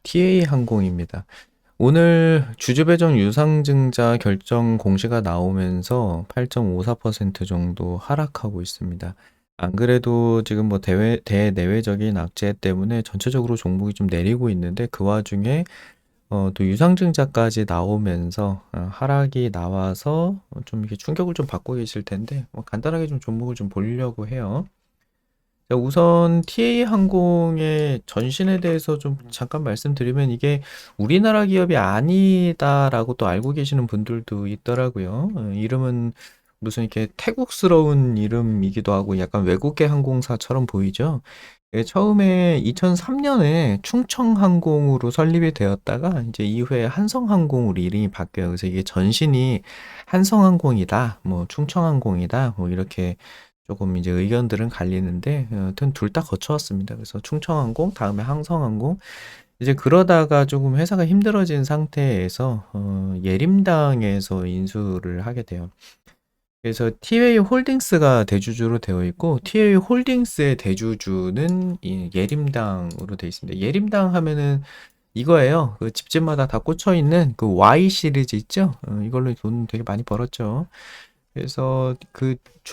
TA 항공입니다. 오늘 주주 배정 유상증자 결정 공시가 나오면서 8.54% 정도 하락하고 있습니다. 안 그래도 지금 뭐 대내외적인 악재 때문에 전체적으로 종목이 좀 내리고 있는데 그 와중에 또 유상증자까지 나오면서 하락이 나와서 좀 이렇게 충격을 좀 받고 계실 텐데 간단하게 좀 종목을 좀 보려고 해요. 자, 우선 TA 항공의 전신에 대해서 좀 잠깐 말씀드리면 이게 우리나라 기업이 아니다라고 또 알고 계시는 분들도 있더라고요. 이름은 무슨 이렇게 태국스러운 이름이기도 하고 약간 외국계 항공사처럼 보이죠. 처음에 2003년에 충청항공으로 설립이 되었다가 이제 이후에 한성항공으로 이름이 바뀌어요. 그래서 이게 전신이 한성항공이다, 뭐 충청항공이다, 뭐 이렇게 조금 이제 의견들은 갈리는데 여튼 둘 다 거쳐왔습니다. 그래서 충청항공, 다음에 항성항공 이제 그러다가 조금 회사가 힘들어진 상태에서 예림당에서 인수를 하게 돼요. 그래서 티웨이 홀딩스가 대주주로 되어 있고 티웨이 홀딩스의 대주주는 이 예림당으로 되어 있습니다. 예림당 하면은 이거예요. 그 집집마다 다 꽂혀 있는 그 Y 시리즈 있죠? 이걸로 돈 되게 많이 벌었죠. 그래서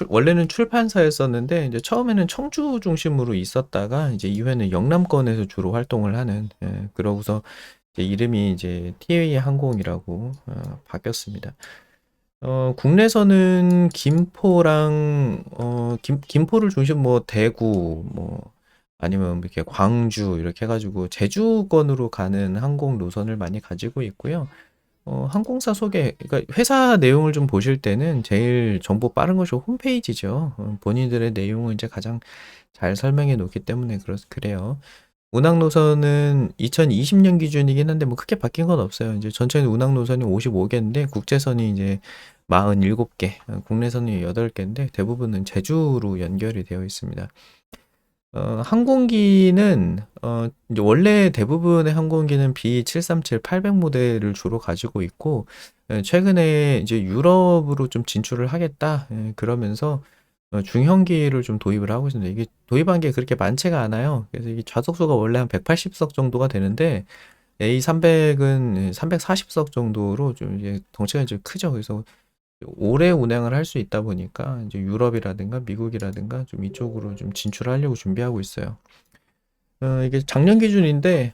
원래는 출판사였었는데 이제 처음에는 청주 중심으로 있었다가 이제 이후에는 영남권에서 주로 활동을 하는 그러고서 이제 이름이 이제 TA 항공이라고 바뀌었습니다. 국내에서는 김포랑 김포를 중심 뭐 대구 뭐 아니면 뭐 이렇게 광주 이렇게 해가지고 제주권으로 가는 항공 노선을 많이 가지고 있고요. 항공사 소개, 그러니까 회사 내용을 좀 보실 때는 제일 정보 빠른 것이 홈페이지죠. 본인들의 내용을 이제 가장 잘 설명해 놓기 때문에 그래요. 운항 노선은 2020년 기준이긴 한데 뭐 크게 바뀐 건 없어요. 이제 전체 운항 노선이 55개인데 국제선이 이제 47개, 국내선이 8개인데 대부분은 제주로 연결이 되어 있습니다. 항공기는 이제 원래 대부분의 항공기는 B737 800 모델을 주로 가지고 있고 최근에 이제 유럽으로 좀 진출을 하겠다. 그러면서 중형기를 좀 도입을 하고 있습니다. 이게 도입한 게 그렇게 많지가 않아요. 그래서 이게 좌석수가 원래 한 180석 정도가 되는데 A300은 340석 정도로 좀 이제 덩치가 좀 크죠. 그래서 오래 운행을 할 수 있다 보니까 이제 유럽이라든가 미국이라든가 좀 이쪽으로 좀 진출하려고 준비하고 있어요. 이게 작년 기준인데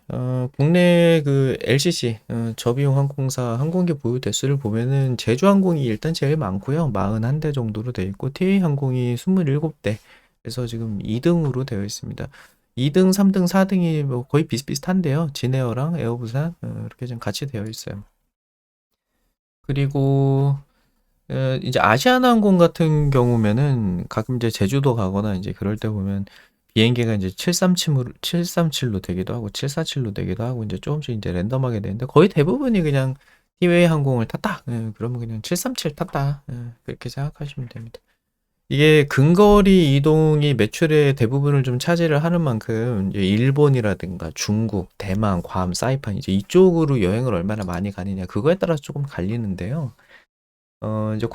국내 그 LCC 저비용 항공사 항공기 보유 대수를 보면은 제주항공이 일단 제일 많고요. 41대 정도로 되어 있고 TA항공이 27대. 그래서 지금 2등으로 되어 있습니다. 2등, 3등, 4등이 뭐 거의 비슷비슷한데요. 진에어랑 에어부산 이렇게 좀 같이 되어 있어요. 그리고 이제 아시아나항공 같은 경우면은 가끔 이제 제주도 가거나 이제 그럴 때 보면 비행기가 이제 737로 되기도 하고 747로 되기도 하고 이제 조금씩 이제 랜덤하게 되는데 거의 대부분이 그냥 티웨이 항공을 탔다. 그러면 그냥 737 탔다. 그렇게 생각하시면 됩니다. 이게 근거리 이동이 매출의 대부분을 좀 차지를 하는 만큼 이제 일본이라든가 중국, 대만, 괌, 사이판 이제 이쪽으로 여행을 얼마나 많이 가느냐 그거에 따라서 조금 갈리는데요. 이제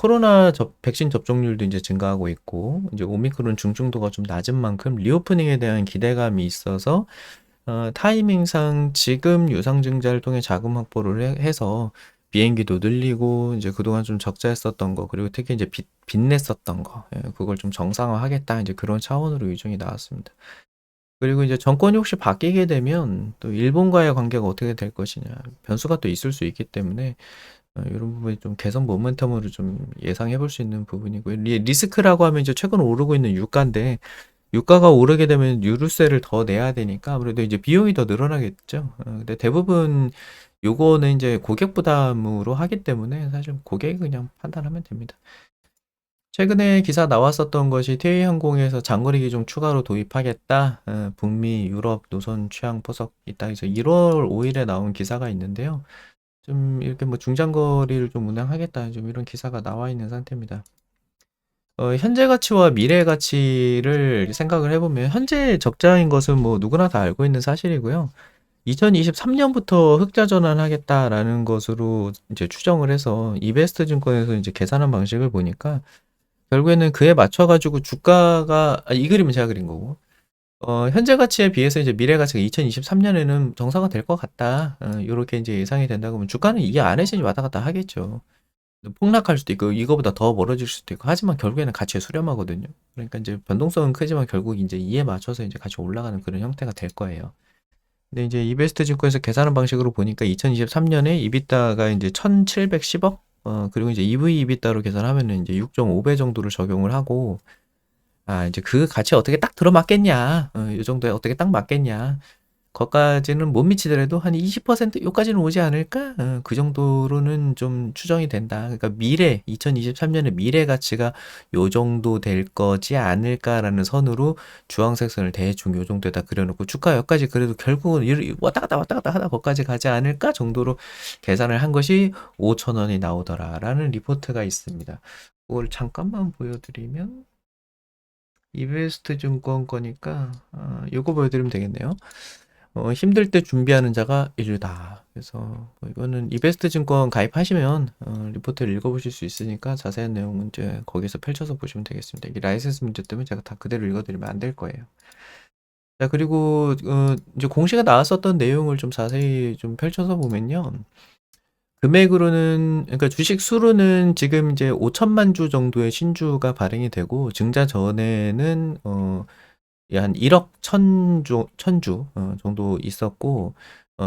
백신 접종률도 이제 증가하고 있고, 이제 오미크론 중증도가 좀 낮은 만큼 리오프닝에 대한 기대감이 있어서, 타이밍상 지금 유상증자를 통해 자금 확보를 해서 비행기도 늘리고, 이제 그동안 좀 적자했었던 거, 그리고 특히 이제 빚냈었던 거, 그걸 좀 정상화하겠다, 이제 그런 차원으로 의중이 나왔습니다. 그리고 이제 정권이 혹시 바뀌게 되면 또 일본과의 관계가 어떻게 될 것이냐, 변수가 또 있을 수 있기 때문에, 이런 부분이 좀 개선 모멘텀으로 좀 예상해 볼 수 있는 부분이고요. 리스크라고 하면 이제 최근 오르고 있는 유가인데, 유가가 오르게 되면 유류세를 더 내야 되니까 아무래도 이제 비용이 더 늘어나겠죠. 근데 대부분 요거는 이제 고객 부담으로 하기 때문에 사실 고객이 그냥 판단하면 됩니다. 최근에 기사 나왔었던 것이 TA항공에서 장거리 기종 추가로 도입하겠다. 북미, 유럽 노선 취향 포석 있다 해서 1월 5일에 나온 기사가 있는데요. 좀 이렇게 뭐 중장거리를 좀 운항하겠다. 좀 이런 기사가 나와 있는 상태입니다. 현재 가치와 미래 가치를 생각을 해보면 현재 적자인 것은 뭐 누구나 다 알고 있는 사실이고요. 2023년부터 흑자 전환하겠다라는 것으로 이제 추정을 해서 이베스트 증권에서 이제 계산한 방식을 보니까 결국에는 그에 맞춰가지고 주가가 이 그림은 제가 그린 거고 현재 가치에 비해서 이제 미래 가치가 2023년에는 정상화 될 것 같다. 요렇게 이제 예상이 된다고 하면 주가는 이 안에서 이제 왔다 갔다 하겠죠. 폭락할 수도 있고 이거보다 더 멀어질 수도 있고 하지만 결국에는 가치에 수렴하거든요. 그러니까 이제 변동성은 크지만 결국 이제 이에 맞춰서 이제 같이 올라가는 그런 형태가 될 거예요. 근데 이제 이베스트 증권에서 계산하는 방식으로 보니까 2023년에 이비타가 이제 1,710억 그리고 이제 EV 이비타로 계산하면은 이제 6.5배 정도를 적용을 하고 이제 그 가치에 어떻게 딱 들어맞겠냐, 요 정도에 어떻게 딱 맞겠냐. 거까지는 못 미치더라도 한 20% 요까지는 오지 않을까? 그 정도로는 좀 추정이 된다. 그러니까 미래 2023년에 미래 가치가 요 정도 될 거지 않을까라는 선으로 주황색 선을 대충 요 정도에다 그려놓고 주가 여기까지 그래도 결국은 왔다 갔다 하다 거기까지 가지 않을까 정도로 계산을 한 것이 5천 원이 나오더라라는 리포트가 있습니다. 그걸 잠깐만 보여드리면 이베스트 증권 거니까 요거 보여드리면 되겠네요. 힘들 때 준비하는 자가 인류다. 그래서 이거는 이베스트 증권 가입하시면 리포트를 읽어보실 수 있으니까 자세한 내용은 이제 거기서 펼쳐서 보시면 되겠습니다. 이게 라이센스 문제 때문에 제가 다 그대로 읽어드리면 안 될 거예요. 자, 그리고 이제 공시가 나왔었던 내용을 좀 자세히 좀 펼쳐서 보면요. 금액으로는 그러니까 주식 수로는 지금 이제 5천만 주 정도의 신주가 발행이 되고 증자 전에는 한 1억 1,000주 정도 있었고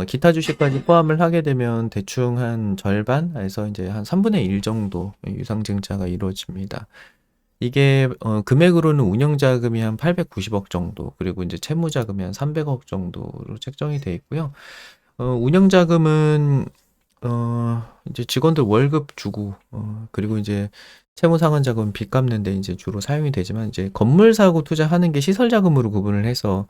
기타 주식까지 포함을 하게 되면 대충 한 절반에서 이제 한 3분의 1 정도 유상 증자가 이루어집니다. 이게 금액으로는 운영 자금이 한 890억 정도 그리고 이제 채무 자금이 한 300억 정도로 책정이 돼 있고요. 운영 자금은 이제 직원들 월급 주고 그리고 이제 채무 상환 자금은 빚 갚는 데 이제 주로 사용이 되지만 이제 건물 사고 투자하는 게 시설 자금으로 구분을 해서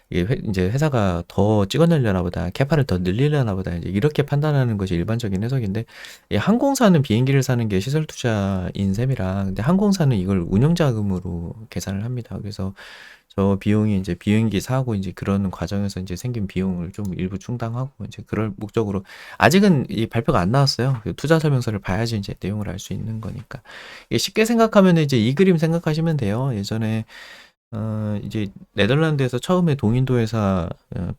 이게 이제 회사가 더 찍어내려나 보다, 캐파를 더 늘리려나 보다 이제 이렇게 판단하는 것이 일반적인 해석인데 이 항공사는 비행기를 사는 게 시설 투자인 셈이라 근데 항공사는 이걸 운영 자금으로 계산을 합니다. 그래서 저 비용이 이제 비행기 사고 이제 그러는 과정에서 이제 생긴 비용을 좀 일부 충당하고 이제 그럴 목적으로 아직은 이 발표가 안 나왔어요. 그 투자 설명서를 봐야지 이제 내용을 알 수 있는 거니까. 이게 쉽게 생각하면 이제 이 그림 생각하시면 돼요. 예전에 이제 네덜란드에서 처음에 동인도 회사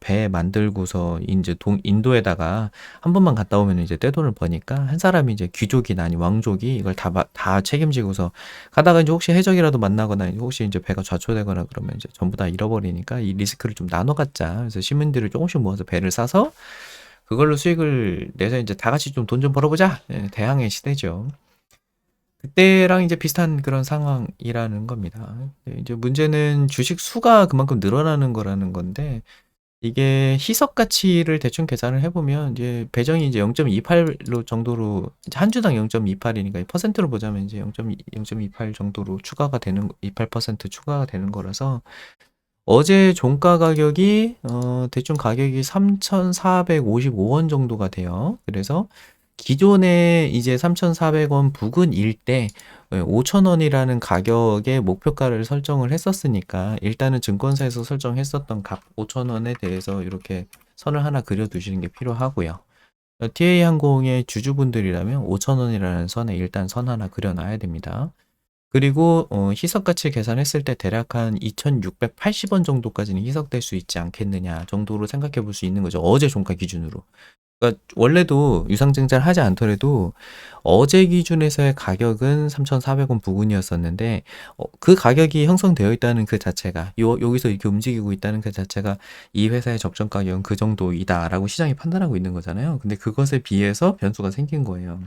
배 만들고서 이제 인도에다가 한 번만 갔다 오면 이제 떼돈을 버니까 한 사람이 이제 귀족이나 아니 왕족이 이걸 다 책임지고서 가다가 이제 혹시 해적이라도 만나거나 혹시 이제 배가 좌초되거나 그러면 이제 전부 다 잃어버리니까 이 리스크를 좀 나눠 갖자. 그래서 시민들을 조금씩 모아서 배를 사서 그걸로 수익을 내서 이제 다 같이 좀 돈 좀 벌어보자. 대항해 시대죠. 그때랑 이제 비슷한 그런 상황이라는 겁니다. 이제 문제는 주식 수가 그만큼 늘어나는 거라는 건데 이게 희석 가치를 대충 계산을 해보면 이제 배정이 이제 0.28로 정도로 이제 한 주당 0.28이니까 퍼센트로 보자면 이제 0.28 정도로 추가가 되는 28% 추가가 되는 거라서 어제 종가 가격이 대충 가격이 3,455원 정도가 돼요. 그래서 기존에 이제 3,400원 부근일 때 5,000원이라는 가격의 목표가를 설정을 했었으니까 일단은 증권사에서 설정했었던 값 5,000원에 대해서 이렇게 선을 하나 그려 두시는 게 필요하고요. TA 항공의 주주분들이라면 5,000원이라는 선에 일단 선 하나 그려 놔야 됩니다. 그리고 희석 가치 계산했을 때 대략 한 2,680원 정도까지는 희석될 수 있지 않겠느냐 정도로 생각해 볼 수 있는 거죠. 어제 종가 기준으로. 그러니까 원래도 유상증자를 하지 않더라도 어제 기준에서의 가격은 3,400원 부근이었었는데 그 가격이 형성되어 있다는 그 자체가 여기서 이렇게 움직이고 있다는 그 자체가 이 회사의 적정 가격은 그 정도이다라고 시장이 판단하고 있는 거잖아요. 근데 그것에 비해서 변수가 생긴 거예요.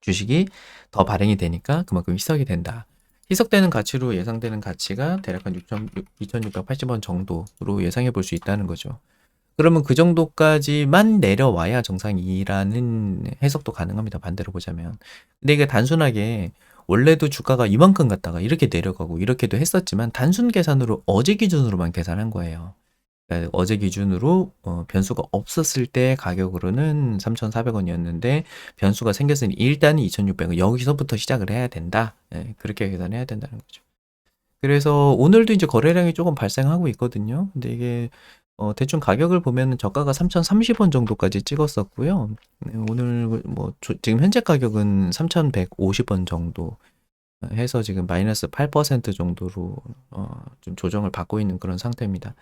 주식이 더 발행이 되니까 그만큼 희석이 된다. 희석되는 가치로 예상되는 가치가 대략 한 2,680원 정도로 예상해 볼 수 있다는 거죠. 그러면 그 정도까지만 내려와야 정상이라는 해석도 가능합니다. 반대로 보자면. 근데 이게 단순하게 원래도 주가가 이만큼 갔다가 이렇게 내려가고 이렇게도 했었지만 단순 계산으로 어제 기준으로만 계산한 거예요. 그러니까 어제 기준으로 변수가 없었을 때 가격으로는 3,400원이었는데 변수가 생겼으니 일단은 2,600원 여기서부터 시작을 해야 된다. 그렇게 계산해야 된다는 거죠. 그래서 오늘도 이제 거래량이 조금 발생하고 있거든요. 근데 이게 대충 가격을 보면 저가가 3,030원 정도까지 찍었었고요. 오늘 뭐 지금 현재 가격은 3,150원 정도. 해서 지금 마이너스 8% 정도로 좀 조정을 받고 있는 그런 상태입니다.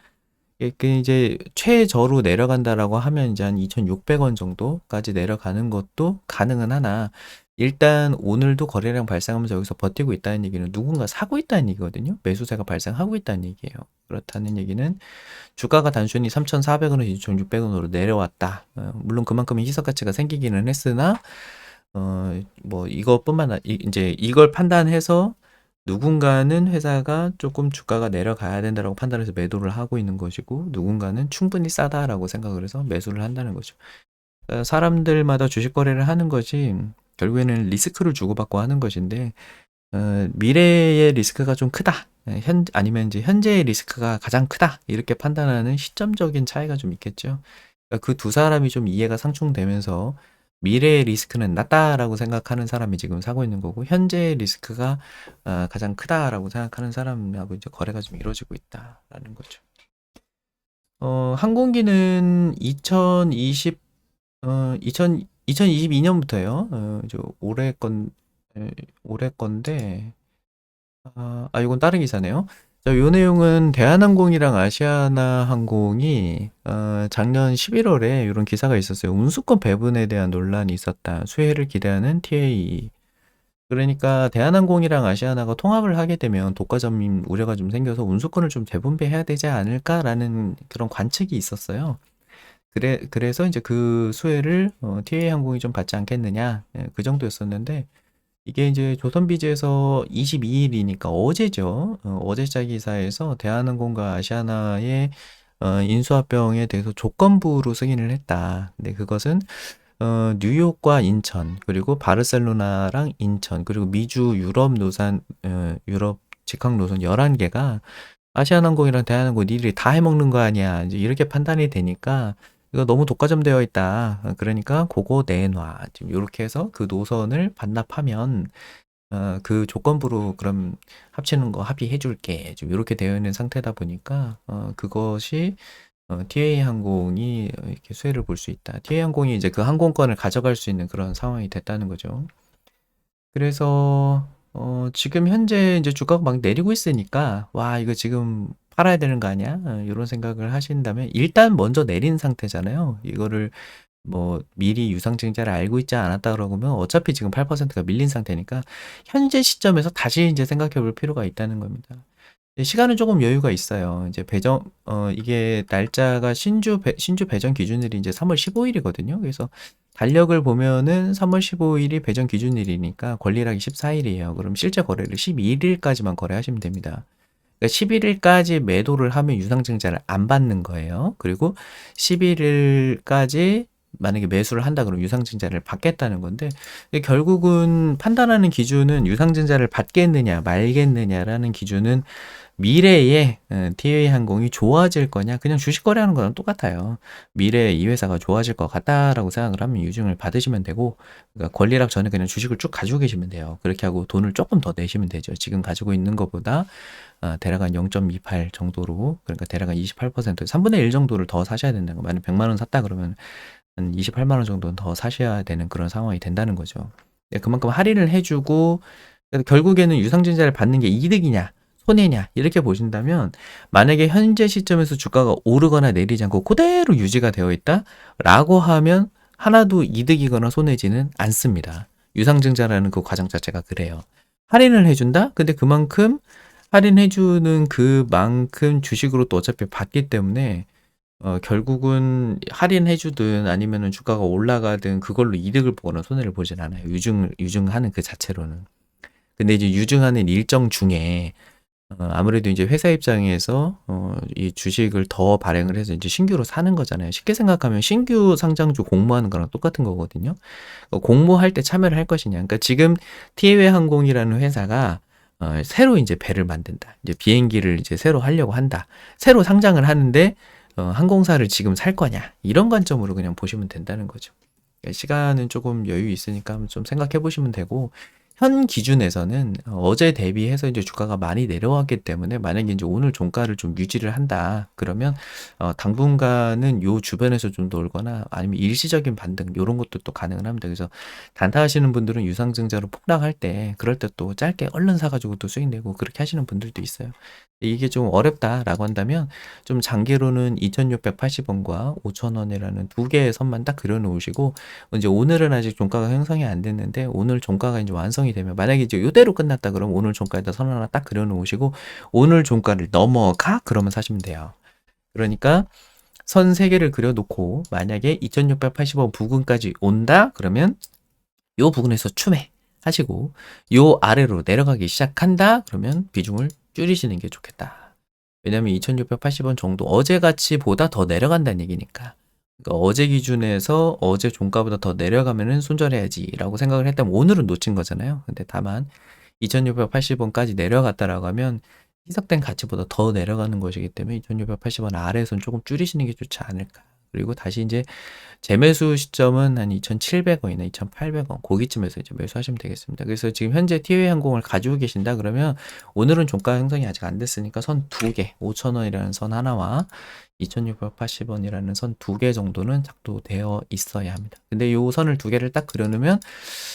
이제 최저로 내려간다라고 하면 이제 한 2,600원 정도까지 내려가는 것도 가능은 하나, 일단 오늘도 거래량 발생하면서 여기서 버티고 있다는 얘기는 누군가 사고 있다는 얘기거든요. 매수세가 발생하고 있다는 얘기예요. 그렇다는 얘기는 주가가 단순히 3,400원에서 2,600원으로 내려왔다. 물론 그만큼의 희석 가치가 생기기는 했으나 뭐 이것뿐만 이제 이걸 판단해서 누군가는 회사가 조금 주가가 내려가야 된다라고 판단해서 매도를 하고 있는 것이고, 누군가는 충분히 싸다라고 생각을 해서 매수를 한다는 거죠. 사람들마다 주식 거래를 하는 것이 결국에는 리스크를 주고받고 하는 것인데, 미래의 리스크가 좀 크다, 아니면 이제 현재의 리스크가 가장 크다, 이렇게 판단하는 시점적인 차이가 좀 있겠죠. 그러니까 그 두 사람이 좀 이해가 상충되면서 미래의 리스크는 낮다라고 생각하는 사람이 지금 사고 있는 거고, 현재의 리스크가 가장 크다라고 생각하는 사람하고 이제 거래가 좀 이루어지고 있다라는 거죠. 항공기는 2022년부터요. 이제 올해 건데, 이건 다른 기사네요. 자, 요 내용은 대한항공이랑 아시아나항공이 작년 11월에 이런 기사가 있었어요. 운수권 배분에 대한 논란이 있었다. 수혜를 기대하는 TA. 그러니까 대한항공이랑 아시아나가 통합을 하게 되면 독과점 우려가 좀 생겨서 운수권을 좀 재분배해야 되지 않을까라는 그런 관측이 있었어요. 그래서 이제 그 수혜를 TA항공이 좀 받지 않겠느냐, 그 정도였었는데, 이게 이제 조선비즈에서 22일이니까 어제죠. 어제자 기사에서 대한항공과 아시아나의 인수합병에 대해서 조건부로 승인을 했다. 근데 그것은 뉴욕과 인천, 그리고 바르셀로나랑 인천, 그리고 미주 유럽 직항 노선 11개가 아시아나항공이랑 대한항공 니들이 다 해먹는 거 아니야, 이제 이렇게 판단이 되니까 이거 너무 독과점 되어 있다. 그러니까 그거 내놔. 지금 이렇게 해서 그 노선을 반납하면 그 조건부로 그럼 합치는 거 합의해 줄게. 지금 이렇게 되어 있는 상태다 보니까 그것이 TA 항공이 이렇게 수혜를 볼 수 있다. TA 항공이 이제 그 항공권을 가져갈 수 있는 그런 상황이 됐다는 거죠. 그래서 지금 현재 이제 주가가 막 내리고 있으니까 와, 이거 지금 팔아야 되는 거 아니야? 이런 생각을 하신다면, 일단 먼저 내린 상태잖아요. 이거를 뭐 미리 유상증자를 알고 있지 않았다 그러면 어차피 지금 8%가 밀린 상태니까 현재 시점에서 다시 이제 생각해 볼 필요가 있다는 겁니다. 시간은 조금 여유가 있어요. 이제 이게 날짜가 신주 배정 기준일이 이제 3월 15일이거든요. 그래서 달력을 보면은 3월 15일이 배정 기준일이니까 권리락이 14일이에요. 그럼 실제 거래를 12일까지만 거래하시면 됩니다. 그러니까 11일까지 매도를 하면 유상증자를 안 받는 거예요. 그리고 11일까지 만약에 매수를 한다 그러면 유상증자를 받겠다는 건데, 결국은 판단하는 기준은 유상증자를 받겠느냐 말겠느냐라는 기준은 미래에 TA항공이 좋아질 거냐, 그냥 주식 거래하는 거랑 똑같아요. 미래에 이 회사가 좋아질 것 같다라고 생각을 하면 유증을 받으시면 되고, 그러니까 권리락 전에 그냥 주식을 쭉 가지고 계시면 돼요. 그렇게 하고 돈을 조금 더 내시면 되죠. 지금 가지고 있는 것보다 대략 한 0.28 정도로, 그러니까 대략 한 28%, 3분의 1 정도를 더 사셔야 된다는 거. 만약 100만 원 샀다 그러면 한 28만 원 정도는 더 사셔야 되는 그런 상황이 된다는 거죠. 그만큼 할인을 해주고, 결국에는 유상증자를 받는 게 이득이냐 손해냐 이렇게 보신다면, 만약에 현재 시점에서 주가가 오르거나 내리지 않고 그대로 유지가 되어 있다 라고 하면 하나도 이득이거나 손해지는 않습니다. 유상증자라는 그 과정 자체가 그래요. 할인을 해준다? 근데 그만큼 할인해주는 그만큼 주식으로 또 어차피 받기 때문에 결국은 할인해주든 아니면은 주가가 올라가든 그걸로 이득을 보거나 손해를 보진 않아요. 유증하는 그 자체로는. 근데 이제 유증하는 일정 중에 아무래도 이제 회사 입장에서 이 주식을 더 발행을 해서 이제 신규로 사는 거잖아요. 쉽게 생각하면 신규 상장주 공모하는 거랑 똑같은 거거든요. 공모할 때 참여를 할 것이냐. 그러니까 지금 티웨이 항공이라는 회사가 새로 이제 배를 만든다. 이제 비행기를 이제 새로 하려고 한다. 새로 상장을 하는데 항공사를 지금 살 거냐. 이런 관점으로 그냥 보시면 된다는 거죠. 그러니까 시간은 조금 여유 있으니까 좀 생각해 보시면 되고, 현 기준에서는 어제 대비해서 이제 주가가 많이 내려왔기 때문에 만약에 이제 오늘 종가를 좀 유지를 한다. 그러면 당분간은 요 주변에서 좀 놀거나 아니면 일시적인 반등 요런 것도 또 가능은 합니다. 그래서 단타하시는 분들은 유상증자로 폭락할 때 그럴 때 또 짧게 얼른 사가지고 또 수익 내고 그렇게 하시는 분들도 있어요. 이게 좀 어렵다라고 한다면 좀 장기로는 2,680원과 5,000원이라는 두 개의 선만 딱 그려 놓으시고 이제 오늘은 아직 종가가 형성이 안 됐는데 오늘 종가가 이제 완성이 되면 만약에 이제 이대로 끝났다 그러면 오늘 종가에다 선 하나 딱 그려 놓으시고 오늘 종가를 넘어가 그러면 사시면 돼요. 그러니까 선 3개를 그려 놓고 만약에 2,680원 부근까지 온다 그러면 요 부근에서 추매 하시고 요 아래로 내려가기 시작한다 그러면 비중을 줄이시는 게 좋겠다. 왜냐면 2,680원 정도 어제 가치보다 더 내려간다는 얘기니까. 그러니까 어제 기준에서 어제 종가보다 더 내려가면은 손절해야지라고 생각을 했다면 오늘은 놓친 거잖아요. 근데 다만 2,680원까지 내려갔다라고 하면 희석된 가치보다 더 내려가는 것이기 때문에 2,680원 아래에서는 조금 줄이시는 게 좋지 않을까. 그리고 다시 이제 재매수 시점은 한 2,700원이나 2,800원 고기쯤에서 이제 매수하시면 되겠습니다. 그래서 지금 현재 티웨이 항공을 가지고 계신다 그러면 오늘은 종가 형성이 아직 안 됐으니까 선 2개, 5,000원이라는 선 하나와 2,680원이라는 선 2개 정도는 작동되어 있어야 합니다. 근데 요 선을 2개를 딱 그려놓으면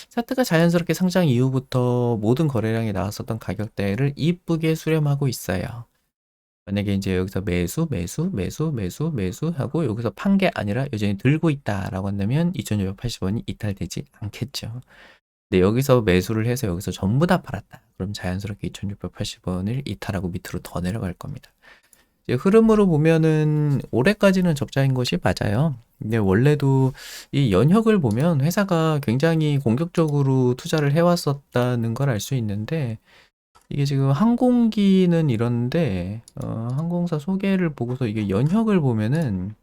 차트가 자연스럽게 상장 이후부터 모든 거래량이 나왔었던 가격대를 이쁘게 수렴하고 있어요. 만약에 이제 여기서 매수 하고 여기서 판 게 아니라 여전히 들고 있다라고 한다면 2,680원이 이탈되지 않겠죠. 근데 여기서 매수를 해서 여기서 전부 다 팔았다. 그럼 자연스럽게 2,680원을 이탈하고 밑으로 더 내려갈 겁니다. 이제 흐름으로 보면은 올해까지는 적자인 것이 맞아요. 근데 원래도 이 연혁을 보면 회사가 굉장히 공격적으로 투자를 해왔었다는 걸 알 수 있는데 이게 지금 항공기는 이런데 항공사 소개를 보고서 이게 연혁을 보면은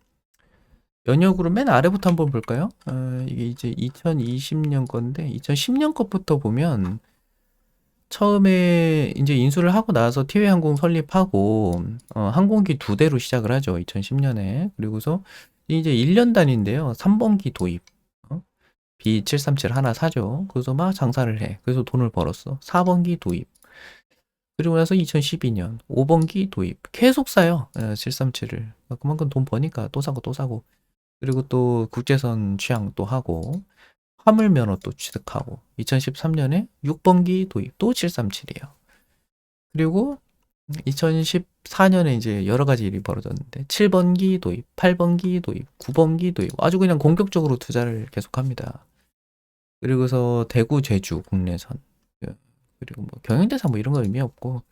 연혁으로 맨 아래부터 한번 볼까요? 이게 이제 2020년 건데 2010년 것부터 보면 처음에 이제 인수를 하고 나서 티웨이 항공 설립하고 항공기 2대로 시작을 하죠. 2010년에. 그리고서 이제 1년 단위인데요. 3번기 도입. B737 하나 사죠. 그래서 막 장사를 해. 그래서 돈을 벌었어. 4번기 도입. 그리고 나서 2012년 5번기 도입. 계속 사요. 737을. 그만큼 돈 버니까 또 사고 또 사고. 그리고 또 국제선 취항 또 하고 화물 면허 또 취득하고 2013년에 6번기 도입 또 737이에요. 그리고 2014년에 이제 여러 가지 일이 벌어졌는데 7번기 도입, 8번기 도입, 9번기 도입 아주 그냥 공격적으로 투자를 계속합니다. 그리고서 대구, 제주 국내선 그리고 뭐 경영대사 뭐 이런 거 의미 없고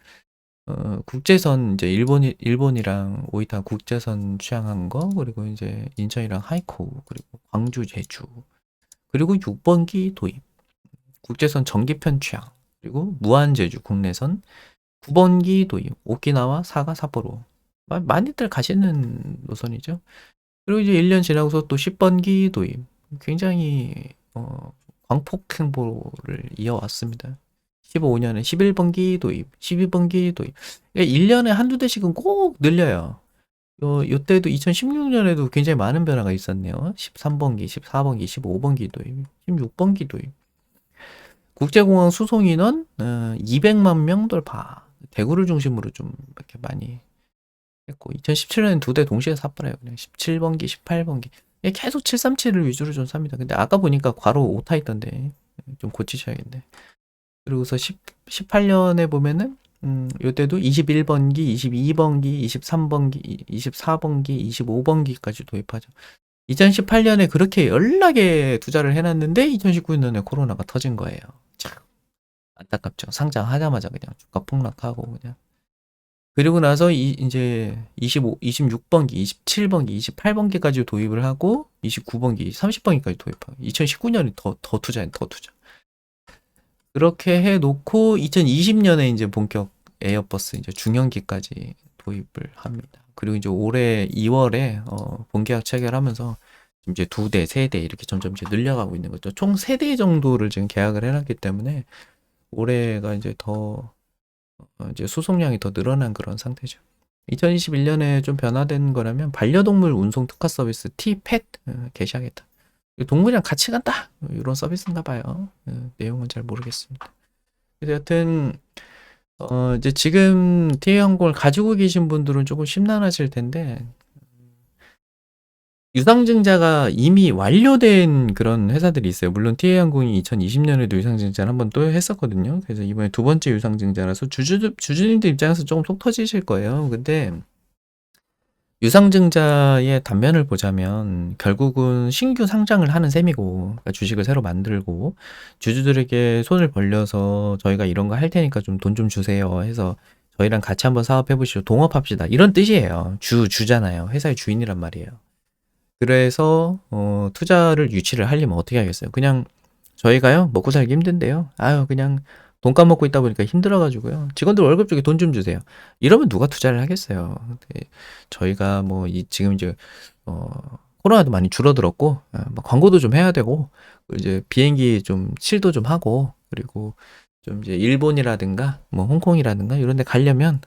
국제선 이제 일본이랑 오이타 국제선 취항한 거 그리고 이제 인천이랑 하이코 그리고 광주, 제주 그리고 6번기 도입 국제선 전기편 취항 그리고 무한 제주 국내선 9번기 도입 오키나와 사가 삿포로 많이들 가시는 노선이죠. 그리고 이제 1년 지나고서 또 10번기 도입 굉장히 광폭 행보를 이어왔습니다. 15년에 11번기 도입, 12번기 도입. 그러니까 1년에 한두 대씩은 꼭 늘려요. 요때도 2016년에도 굉장히 많은 변화가 있었네요. 13번기, 14번기, 15번기 도입, 16번기 도입. 국제공항 수송 인원 200만 명 돌파. 대구를 중심으로 좀 이렇게 많이 했고 2017년에 2대 동시에 삽발해요. 그냥 17번기, 18번기. 계속 737을 위주로 좀 삽니다. 근데 아까 보니까 괄호 오타 있던데 좀 고치셔야겠네. 그리고서 18년에 보면은 요때도 21번기, 22번기, 23번기, 24번기, 25번기까지 도입하죠. 2018년에 그렇게 연락에 투자를 해놨는데 2019년에 코로나가 터진 거예요. 참 안타깝죠. 상장하자마자 그냥 주가 폭락하고 그냥. 그리고 나서 이제 26번기, 27번기, 28번기까지 도입을 하고 29번기, 30번기까지 도입하고 2019년에 더 투자해, 더 투자. 그렇게 해놓고 2020년에 이제 본격 에어버스 이제 중형기까지 도입을 합니다. 그리고 이제 올해 2월에 본계약 체결하면서 이제 2대, 3대 이렇게 점점 이제 늘려가고 있는 거죠. 총 3대 정도를 지금 계약을 해놨기 때문에 올해가 이제 더 이제 수송량이 더 늘어난 그런 상태죠. 2021년에 좀 변화된 거라면 반려동물 운송 특화 서비스 T-펫 개시하겠다. 동물이랑 같이 간다 이런 서비스인가 봐요. 내용은 잘 모르겠습니다. 그래서 여튼 이제 지금 TA 항공을 가지고 계신 분들은 조금 심란하실 텐데 유상증자가 이미 완료된 그런 회사들이 있어요. 물론 TA 항공이 2020년에도 유상증자를 한번 또 했었거든요. 그래서 이번에 두 번째 유상증자라서 주주님들 입장에서 조금 속 터지실 거예요. 근데 유상증자의 단면을 보자면 결국은 신규 상장을 하는 셈이고, 그러니까 주식을 새로 만들고 주주들에게 손을 벌려서 저희가 이런 거 할 테니까 좀 돈 좀 주세요 해서 저희랑 같이 한번 사업해 보시죠. 동업합시다. 이런 뜻이에요. 주잖아요. 회사의 주인이란 말이에요. 그래서 투자를 유치를 하려면 어떻게 하겠어요? 그냥 저희가요 먹고 살기 힘든데요. 아유 그냥 돈 까먹고 있다 보니까 힘들어가지고요. 직원들 월급 주게 돈 좀 주세요. 이러면 누가 투자를 하겠어요? 근데 저희가 뭐 지금 이제 어, 코로나도 많이 줄어들었고 뭐 광고도 좀 해야 되고 이제 비행기 좀 칠도 좀 하고 그리고 좀 이제 일본이라든가 뭐 홍콩이라든가 이런 데 가려면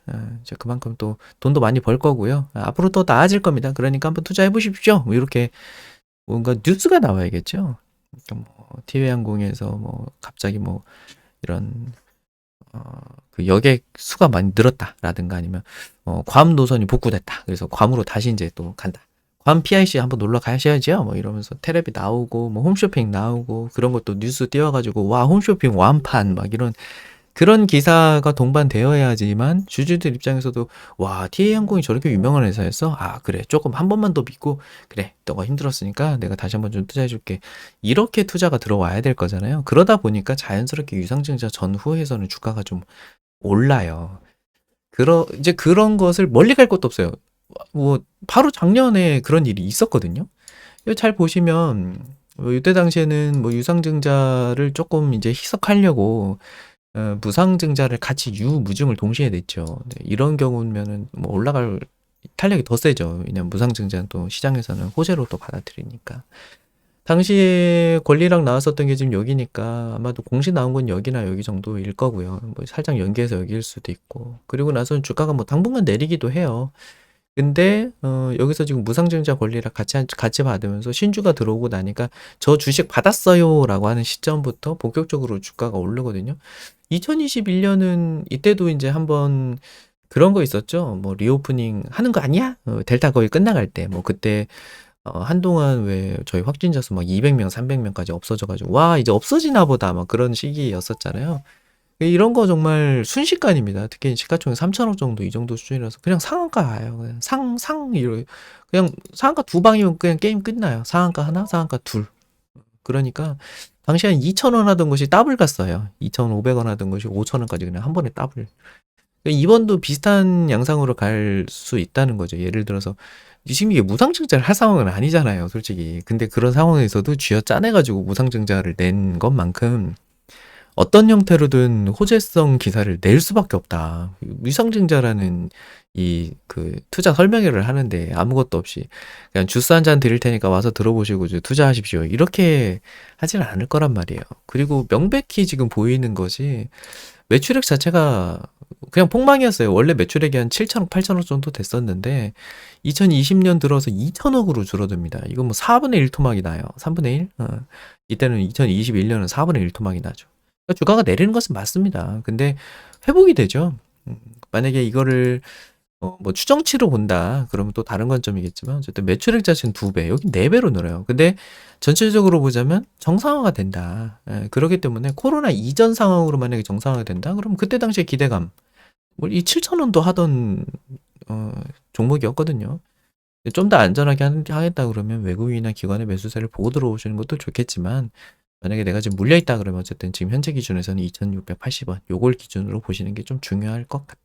이제 그만큼 또 돈도 많이 벌 거고요. 앞으로 더 나아질 겁니다. 그러니까 한번 투자해 보십시오. 뭐 이렇게 뭔가 뉴스가 나와야겠죠. 그러니까 뭐 티웨이항공에서 뭐 갑자기 뭐 이런 그 여객 수가 많이 늘었다라든가 아니면 괌 노선이 복구됐다. 그래서 괌으로 다시 이제 또 간다. 괌 PIC 한번 놀러 가셔야죠. 뭐 이러면서 테레비 나오고 뭐 홈쇼핑 나오고 그런 것도 뉴스 띄워가지고 와 홈쇼핑 완판 막 이런 그런 기사가 동반되어야지만 주주들 입장에서도 와 TA항공이 저렇게 유명한 회사였어? 아 그래 조금 한 번만 더 믿고 그래 너가 힘들었으니까 내가 다시 한번 좀 투자해줄게 이렇게 투자가 들어와야 될 거잖아요. 그러다 보니까 자연스럽게 유상증자 전후에서는 주가가 좀 올라요. 이제 그런 것을 멀리 갈 것도 없어요. 뭐 바로 작년에 그런 일이 있었거든요. 이거 잘 보시면 이때 당시에는 뭐 유상증자를 조금 이제 희석하려고 무상증자를 같이 유무증을 동시에 냈죠. 네, 이런 경우면은 뭐 올라갈 탄력이 더 세죠. 왜냐면 무상증자는 또 시장에서는 호재로 또 받아들이니까. 당시에 권리랑 나왔었던 게 지금 여기니까 아마도 공시 나온 건 여기나 여기 정도일 거고요. 뭐 살짝 연기해서 여기일 수도 있고. 그리고 나서는 주가가 뭐 당분간 내리기도 해요. 근데 여기서 지금 무상증자 권리를 같이 받으면서 신주가 들어오고 나니까 저 주식 받았어요라고 하는 시점부터 본격적으로 주가가 오르거든요. 2021년은 이때도 이제 한번 그런 거 있었죠. 뭐 리오프닝 하는 거 아니야? 델타 거의 끝나갈 때 뭐 그때 한동안 왜 저희 확진자 수 막 200명, 300명까지 없어져가지고 와 이제 없어지나 보다 막 그런 시기였었잖아요. 이런 거 정말 순식간입니다. 특히 시가총액 3천억 정도 이 정도 수준이라서 그냥 상한가예요. 그냥 그냥 상한가 두 방이면 그냥 게임 끝나요. 상한가 하나, 상한가 둘. 그러니까 당시 한 2,000원 하던 것이 더블 갔어요. 2,500원 하던 것이 5,000원까지 그냥 한 번에 더블. 이번도 비슷한 양상으로 갈 수 있다는 거죠. 예를 들어서 지금 이게 무상증자를 할 상황은 아니잖아요, 솔직히. 근데 그런 상황에서도 쥐어 짜내가지고 무상증자를 낸 것만큼 어떤 형태로든 호재성 기사를 낼 수밖에 없다. 유상증자라는 이 그 투자 설명회를 하는데 아무것도 없이 그냥 주스 한 잔 드릴 테니까 와서 들어보시고 투자하십시오. 이렇게 하지는 않을 거란 말이에요. 그리고 명백히 지금 보이는 것이 매출액 자체가 그냥 폭망이었어요. 원래 매출액이 한 7천억, 8천억 정도 됐었는데 2020년 들어서 2천억으로 줄어듭니다. 이건 뭐 4분의 1 토막이 나요. 3분의 1? 이때는 2021년은 4분의 1 토막이 나죠. 그러니까 주가가 내리는 것은 맞습니다. 근데 회복이 되죠. 만약에 이거를 뭐 추정치로 본다. 그러면 또 다른 관점이겠지만 어쨌든 매출액 자체는 2배, 여기 4배로 늘어요. 근데 전체적으로 보자면 정상화가 된다. 그렇기 때문에 코로나 이전 상황으로 만약에 정상화가 된다. 그럼 그때 당시에 기대감 뭐 이 7,000원도 하던 종목이었거든요. 좀 더 안전하게 하겠다 그러면 외국인이나 기관의 매수세를 보고 들어오시는 것도 좋겠지만 만약에 내가 지금 물려 있다 그러면 어쨌든 지금 현재 기준에서는 2,680원 요걸 기준으로 보시는 게 좀 중요할 것 같다.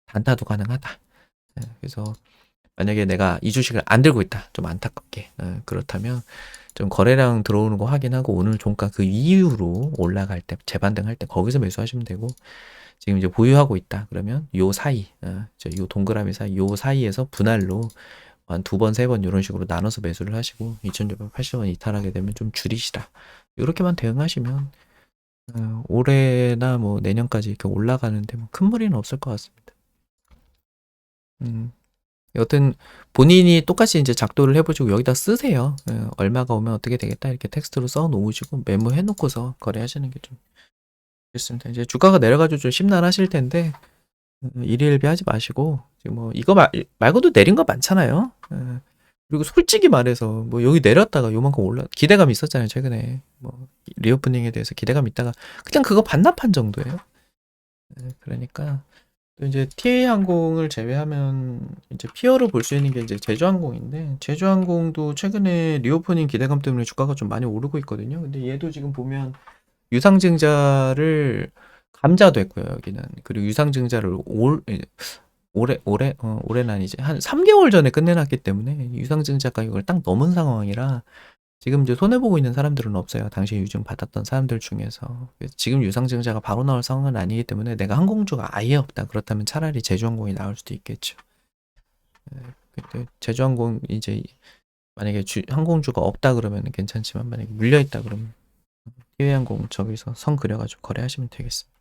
단타도 가능하다. 그래서 만약에 내가 이 주식을 안 들고 있다. 좀 안타깝게. 그렇다면 좀 거래량 들어오는 거 확인하고 오늘 종가 그 이후로 올라갈 때 재반등할 때 거기서 매수하시면 되고 지금 이제 보유하고 있다. 그러면 요 사이, 요 동그라미 사이, 요 사이에서 분할로 한 두 번, 세 번 이런 식으로 나눠서 매수를 하시고 2,680원 이탈하게 되면 좀 줄이시라. 이렇게만 대응하시면 올해나 뭐 내년까지 이렇게 올라가는데 뭐 큰 무리는 없을 것 같습니다. 여튼 본인이 똑같이 이제 작도를 해보시고 여기다 쓰세요. 얼마가 오면 어떻게 되겠다 이렇게 텍스트로 써 놓으시고 메모해 놓고서 거래하시는 게 좀 알겠습니다. 이제 주가가 내려가지고 좀 심란하실 텐데 일희일비하지 마시고 지금 뭐 이거 말고도 내린 거 많잖아요. 그리고 솔직히 말해서 뭐 여기 내렸다가 요만큼 기대감이 있었잖아요 최근에. 뭐 리오프닝에 대해서 기대감 있다가 그냥 그거 반납한 정도예요. 그러니까 또 이제 TA 항공을 제외하면 이제 피어로 볼 수 있는 게 이제 제주항공인데, 제주항공도 최근에 리오프닝 기대감 때문에 주가가 좀 많이 오르고 있거든요. 근데 얘도 지금 보면 유상증자를 감자도 했고요 여기는. 그리고 유상증자를 올해는 아니지 한 3개월 전에 끝내놨기 때문에 유상증자 가격을 딱 넘은 상황이라 지금 이제 손해보고 있는 사람들은 없어요. 당시에 유증 받았던 사람들 중에서. 지금 유상증자가 바로 나올 상황은 아니기 때문에 내가 항공주가 아예 없다 그렇다면 차라리 제주항공이 나올 수도 있겠죠. 근데 제주항공 이제 만약에 항공주가 없다 그러면 괜찮지만 만약에 물려있다 그러면 티웨이항공 저기서 선 그려가지고 거래하시면 되겠습니다.